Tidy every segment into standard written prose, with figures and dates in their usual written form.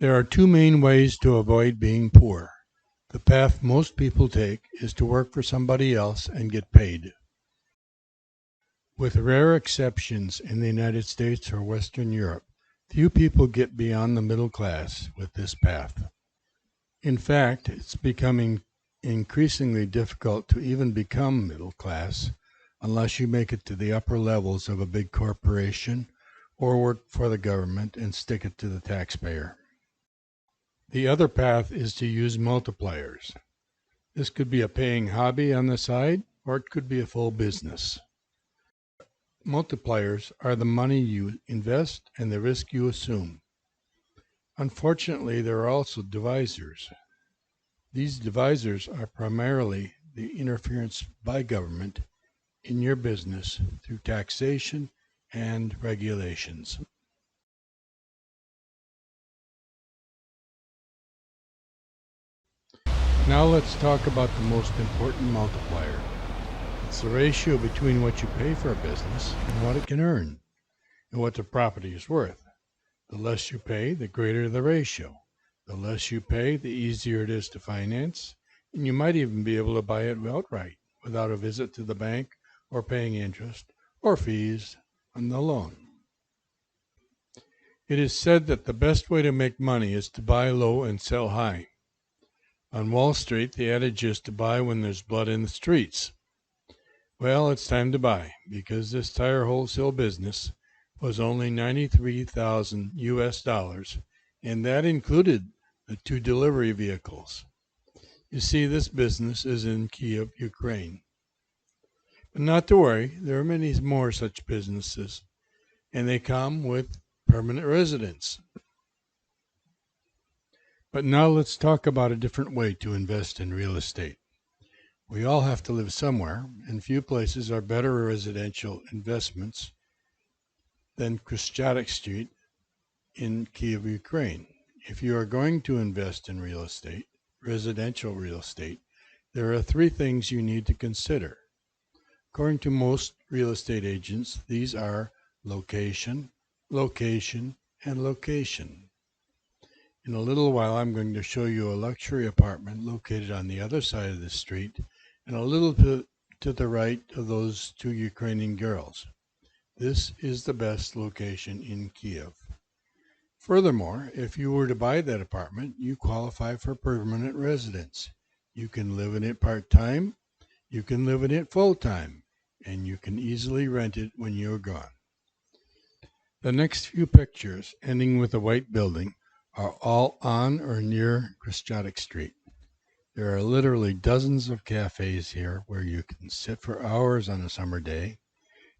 There are two main ways to avoid being poor. The path most people take is to work for somebody else and get paid. With rare exceptions in the United States or Western Europe, few people get beyond the middle class with this path. In fact, it's becoming increasingly difficult to even become middle class unless you make it to the upper levels of a big corporation or work for the government and stick it to the taxpayer. The other path is to use multipliers. This could be a paying hobby on the side, or it could be a full business. Multipliers are the money you invest and the risk you assume. Unfortunately, there are also divisors. These divisors are primarily the interference by government in your business through taxation and regulations. Now let's talk about the most important multiplier. It's the ratio between what you pay for a business and what it can earn, and what the property is worth. The less you pay, the greater the ratio. The less you pay, the easier it is to finance, and you might even be able to buy it outright without a visit to the bank or paying interest or fees on the loan. It is said that the best way to make money is to buy low and sell high. On Wall Street, the adage is to buy when there's blood in the streets. Well, it's time to buy, because this tire wholesale business was only $93,000 US, and that included the 2 delivery vehicles. You see, this business is in Kiev, Ukraine. But not to worry, there are many more such businesses, and they come with permanent residents. But now let's talk about a different way to invest in real estate. We all have to live somewhere, and few places are better residential investments than Khreshchatyk Street in Kiev, Ukraine. If you are going to invest in real estate, residential real estate, there are 3 things you need to consider. According to most real estate agents, these are location, location, and location. In a little while, I'm going to show you a luxury apartment located on the other side of the street and a little to the right of those 2 Ukrainian girls. This is the best location in Kiev. Furthermore, if you were to buy that apartment, you qualify for permanent residence. You can live in it part-time, you can live in it full-time, and you can easily rent it when you're gone. The next few pictures, ending with a white building, are all on or near Khreshchatyk Street. There are literally dozens of cafes here where you can sit for hours on a summer day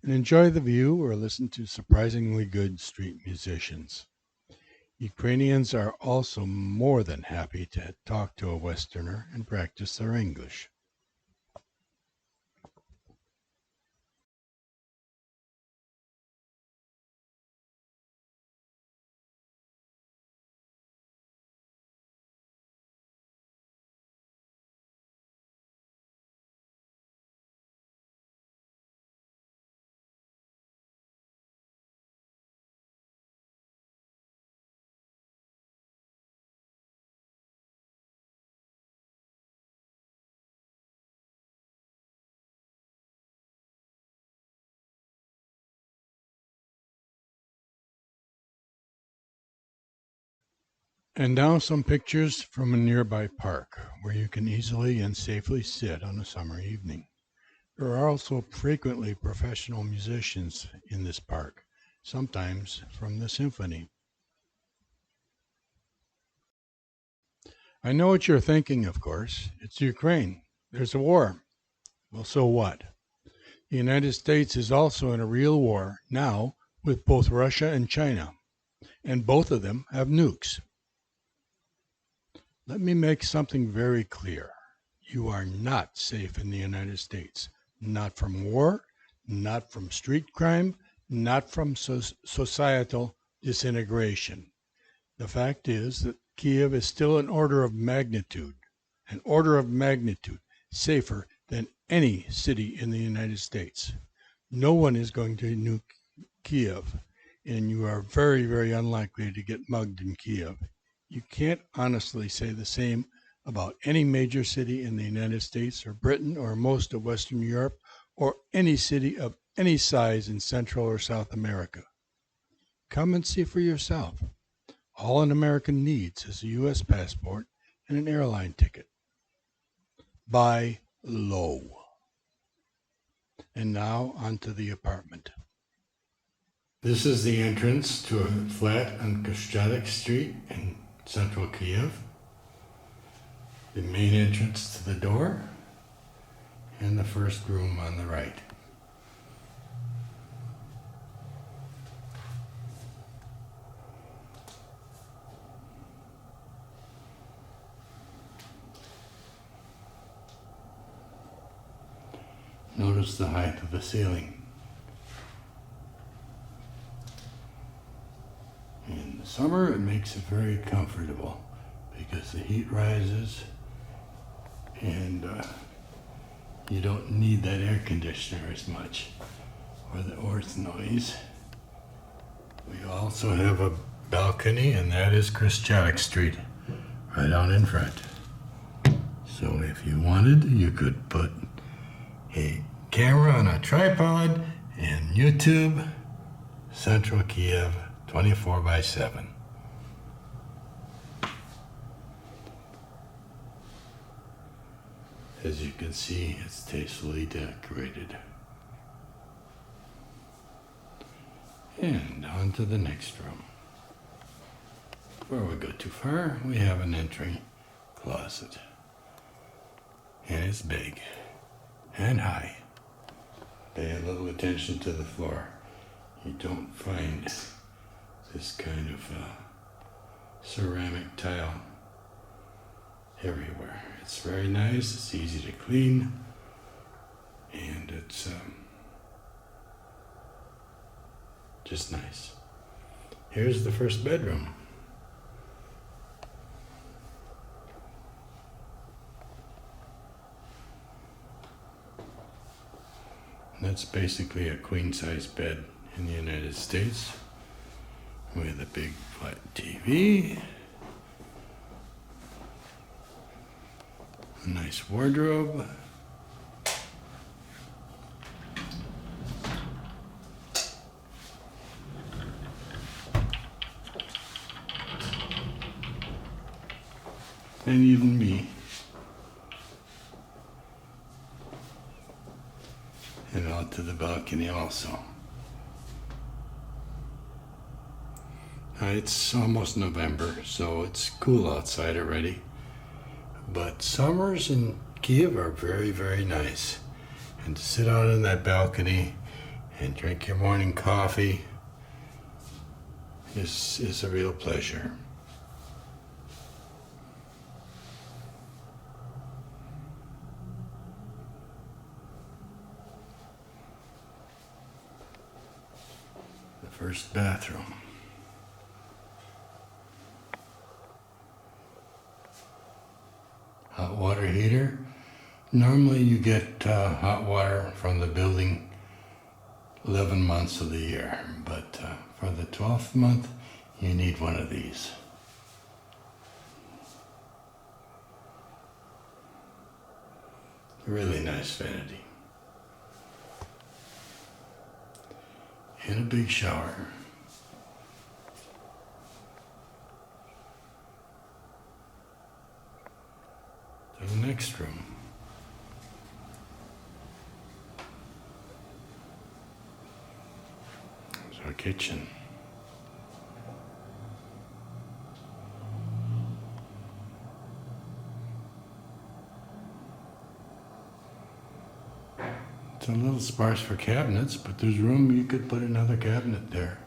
and enjoy the view or listen to surprisingly good street musicians. Ukrainians are also more than happy to talk to a Westerner and practice their English. And now some pictures from a nearby park where you can easily and safely sit on a summer evening. There are also frequently professional musicians in this park, sometimes from the symphony. I know what you're thinking, of course. It's Ukraine. There's a war. Well, so what? The United States is also in a real war now with both Russia and China, and both of them have nukes. Let me make something very clear. You are not safe in the United States. Not from war, not from street crime, not from societal disintegration. The fact is that Kiev is still an order of magnitude safer than any city in the United States. No one is going to nuke Kiev, and you are very, very unlikely to get mugged in Kiev. You can't honestly say the same about any major city in the United States or Britain or most of Western Europe or any city of any size in Central or South America. Come and see for yourself. All an American needs is a U.S. passport and an airline ticket. Buy low. And now onto the apartment. This is the entrance to a flat on Kyiv Street in central Kiev. The main entrance to the door and the first room on the right. Notice the height of the ceiling. In the summer, it makes it very comfortable because the heat rises and you don't need that air conditioner as much or the earth noise. We also have a balcony, and that is Kyiv Street right out in front. So if you wanted, you could put a camera on a tripod and YouTube Central Kiev 24/7. As you can see, it's tastefully decorated. And on to the next room. Before we go too far, we have an entry closet. And it's big and high. Pay a little attention to the floor. You don't find this kind of ceramic tile everywhere. It's very nice, it's easy to clean, and it's just nice. Here's the first bedroom. That's basically a queen-size bed in the United States with a big flat TV, a nice wardrobe, and even me. And out to the balcony also. It's almost November, so it's cool outside already. But summers in Kiev are very, very nice. And to sit out on that balcony and drink your morning coffee is a real pleasure. First bathroom. Hot water heater. Normally you get hot water from the building 11 months of the year, but for the 12th month you need one of these. Really nice vanity. And a big shower. To the next room. There's our kitchen. It's a little sparse for cabinets, but there's room, you could put another cabinet there.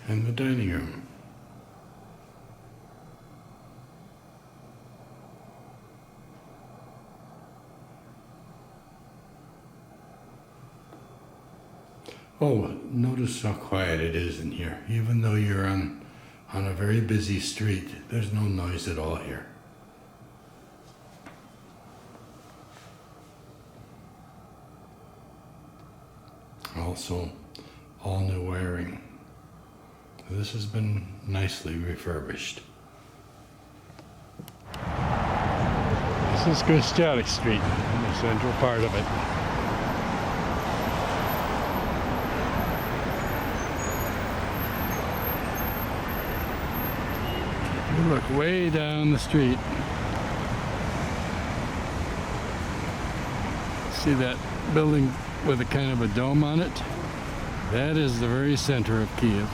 And the dining room. Oh, notice Notice how quiet it is in here. Even though you're on a very busy street, there's no noise at all here. Also, all new wiring. This has been nicely refurbished. This is Christianic Street, the central part of it. You look way down the street. See that building with a kind of a dome on it? That is the very center of Kiev.